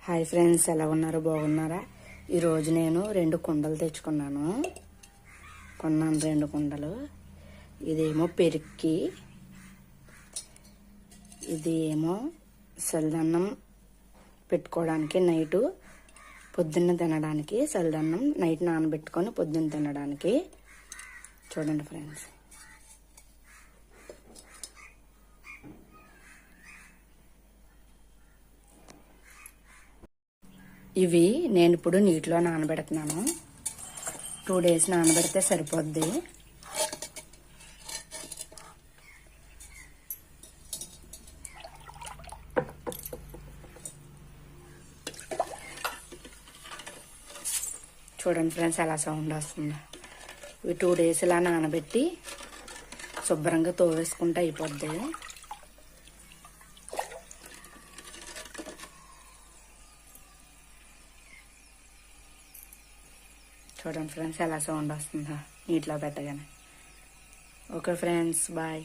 Hi friends, ఎలా ఉన్నారు? బాగున్నారా? ఈరోజు నేను 2 కుండలు తెచ్చుకున్నాను. కొన్నాను 2 కుండలు. ఇదేమో పెరుక్కి, ఇది ఏమో చల్లదన్నం పెట్టుకోవడానికి, నైటు పొద్దున్న తినడానికి. చల్లదన్నం నైట్ నానబెట్టుకొని పొద్దున్న తినడానికి. చూడండి ఫ్రెండ్స్, ఇవి నేను ఇప్పుడు నీటిలో నానబెడుతున్నాను. 2 డేస్ నానబెడితే సరిపోద్ది. చూడండి ఫ్రెండ్స్, ఎలా సౌండ్ వస్తుంది. ఇవి 2 డేస్ ఇలా నానబెట్టి శుభ్రంగా తోవేసుకుంటే అయిపోద్ది. చూడండి ఫ్రెండ్స్, ఎలా సౌండ్ వస్తుందో నీటిలో పెట్టగానే. Okay friends, bye.